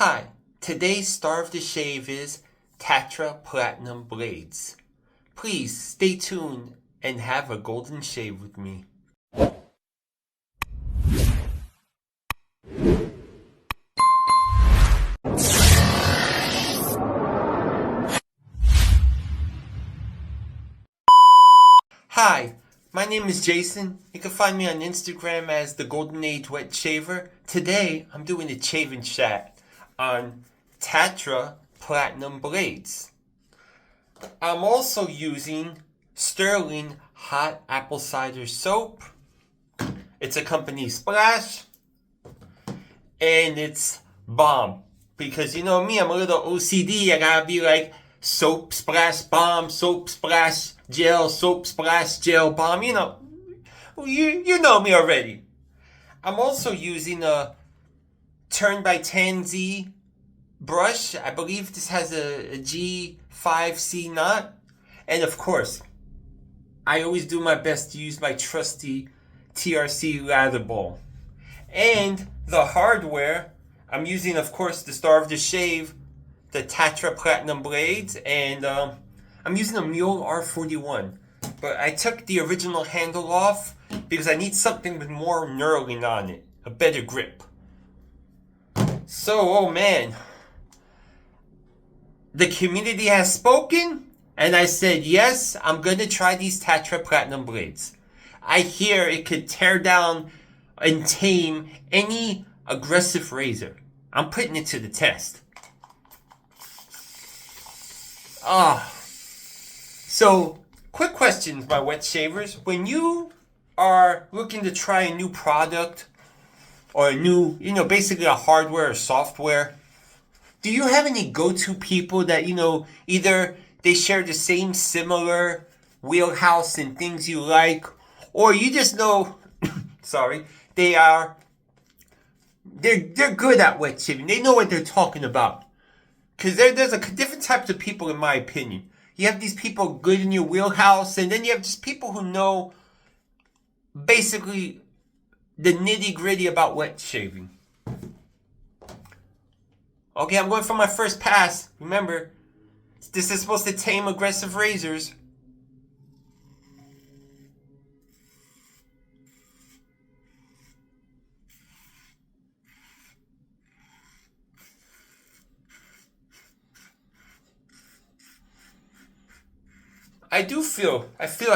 Hi, today's star of the shave is Tatra Platinum Blades. Please stay tuned and have a golden shave with me. Hi, my name is Jason. You can find me on Instagram as the Golden Age Wet Shaver. Today, I'm doing a shave and chat on Tatra Platinum Blades. I'm also using Stirling Hot Apple Cider Soap. It's a company Splash. And it's Balm. Because you know me, I'm a little OCD. I gotta be like soap, splash, balm, soap, splash, gel, soap, splash, gel, balm. You know me already. I'm also using a Turn by TanZ brush. I believe this has a G5C knot. And of course, I always do my best to use my trusty TRC lather ball. And the hardware, I'm using, of course, the star of the shave, the Tatra Platinum Blades, and I'm using a Muhle R41. But I took the original handle off because I need something with more knurling on it, a better grip. So, oh man, the community has spoken, and I said, yes, I'm going to try these Tatra Platinum Blades. I hear it could tear down and tame any aggressive razor. I'm putting it to the test. So, quick questions, my wet shavers. When you are looking to try a new product or a new, basically a hardware or software, do you have any go-to people that, either they share the same similar wheelhouse and things you like, or you just know, sorry, they're good at wet shaving. They know what they're talking about. Because there's different types of people, in my opinion. You have these people good in your wheelhouse, and then you have just people who know basically the nitty-gritty about wet shaving. Okay, I'm going for my first pass. Remember, this is supposed to tame aggressive razors. I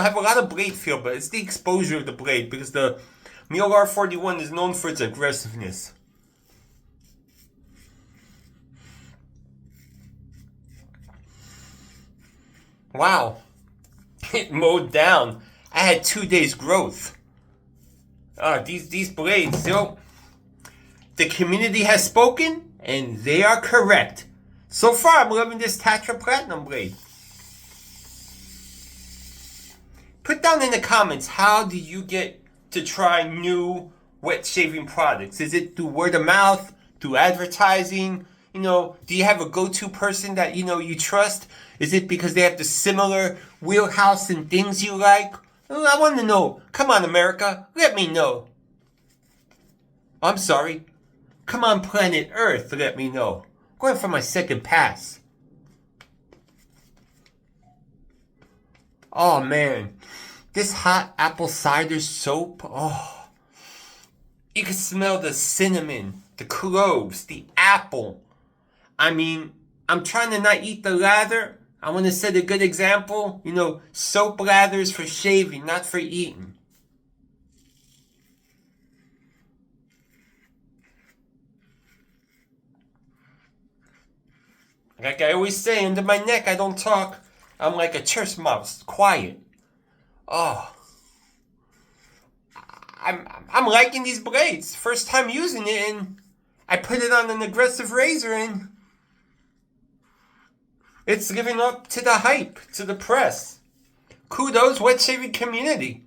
have a lot of blade feel, but it's the exposure of the blade because the Muhle R41 is known for its aggressiveness. Wow. It mowed down. I had 2 days growth. These blades, the community has spoken and they are correct. So far, I'm loving this Tatra Platinum blade. Put down in the comments, how do you get to try new wet shaving products? Is it through word of mouth, through advertising? Do you have a go-to person that, you trust? Is it because they have the similar wheelhouse and things you like? Well, I want to know. Come on, America. Let me know. I'm sorry. Come on, planet Earth. Let me know. Going for my second pass. Oh, man. This hot apple cider soap, you can smell the cinnamon, the cloves, the apple. I mean, I'm trying to not eat the lather. I want to set a good example. Soap lathers for shaving, not for eating. Like I always say, under my neck, I don't talk. I'm like a church mouse, quiet. I'm liking these blades. First time using it, and I put it on an aggressive razor, and it's living up to the hype, to the press. Kudos, wet shaving community.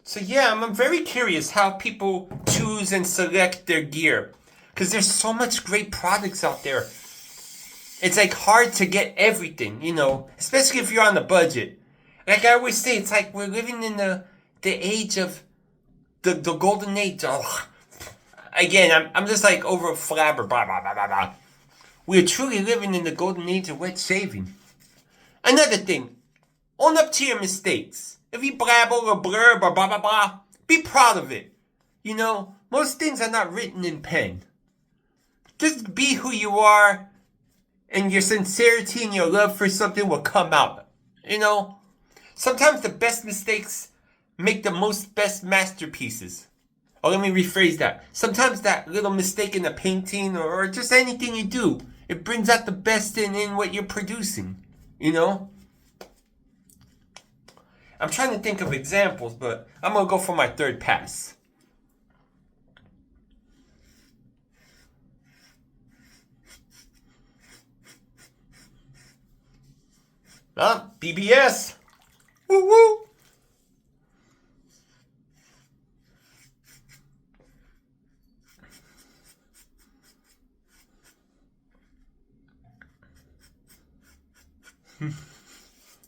So yeah, I'm very curious how people choose and select their gear. Because there's so much great products out there. it's like hard to get everything, you know, especially if you're on a budget. Like I always say, it's like we're living in the age of the golden age. Oh, again, I'm just like over flabber, blah, blah, blah, blah, blah. We're truly living in the golden age of wet shaving. Another thing, own up to your mistakes. If you blabble or blurb or blah, blah, blah, be proud of it. You know, most things are not written in pen. Just be who you are, and your sincerity and your love for something will come out. You know, sometimes the best mistakes make the best masterpieces. Or let me rephrase that. Sometimes that little mistake in a painting or just anything you do, it brings out the best in what you're producing. You know? I'm trying to think of examples, but I'm going to go for my third pass. BBS. Woo woo.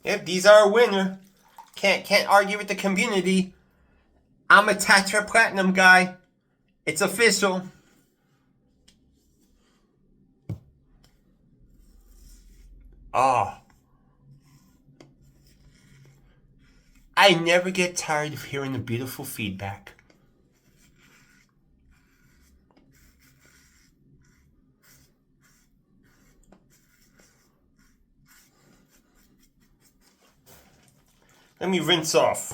Yep, these are a winner. Can't argue with the community. I'm a Tatra Platinum guy. It's official. Ah. I never get tired of hearing the beautiful feedback. Let me rinse off.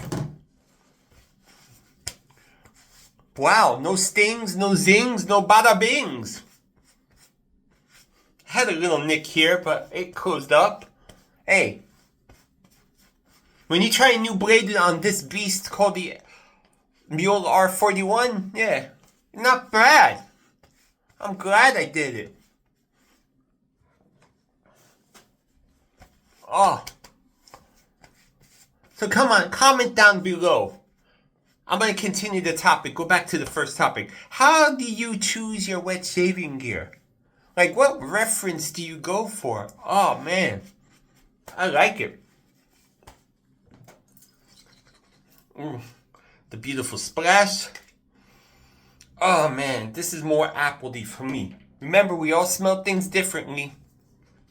Wow, no stings, no zings, no bada bings. Had a little nick here, but it closed up. Hey, when you try a new blade on this beast called the Muhle R41, yeah, not bad. I'm glad I did it. Oh. So come on, comment down below. I'm going to continue the topic. Go back to the first topic. How do you choose your wet shaving gear? Like, what reference do you go for? Oh, man. I like it. The beautiful splash. Oh, man. This is more appledy for me. Remember, we all smell things differently.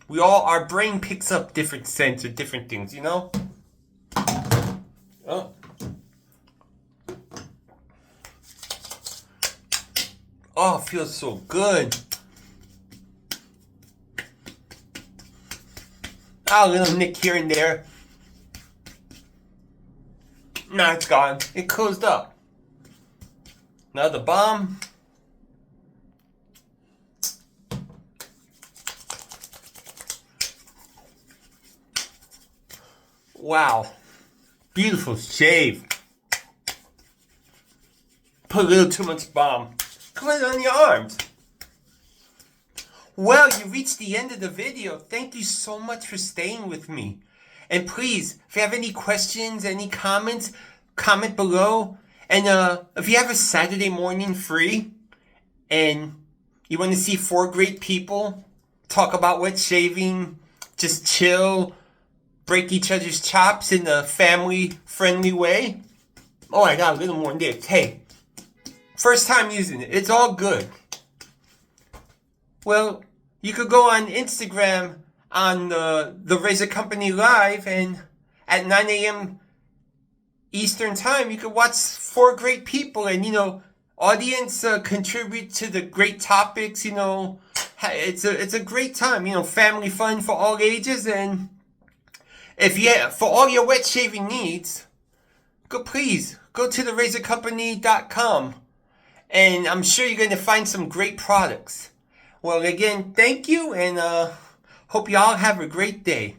Our brain picks up different scents or different things, you know? Oh. Oh, it feels so good. Oh, a little nick here and there. Nah, it's gone. It closed up. Now the Balm. Wow. Beautiful shave. Put a little too much Balm. Put it on your arms. Well, you reached the end of the video. Thank you so much for staying with me. And please, if you have any questions, any comments, comment below. And if you have a Saturday morning free and you want to see 4 great people talk about wet shaving, just chill, break each other's chops in a family-friendly way. Oh, I got a little more nick. Hey, first time using it. It's all good. Well, you could go on Instagram on the Razor Company Live, and at 9 a.m. Eastern Time, you could watch 4 great people, and, you know, audience contribute to the great topics, you know. It's a great time, you know, family fun for all ages, and for all your wet shaving needs, please go to therazorcompany.com, and I'm sure you're going to find some great products. Well, again, thank you, and hope you all have a great day.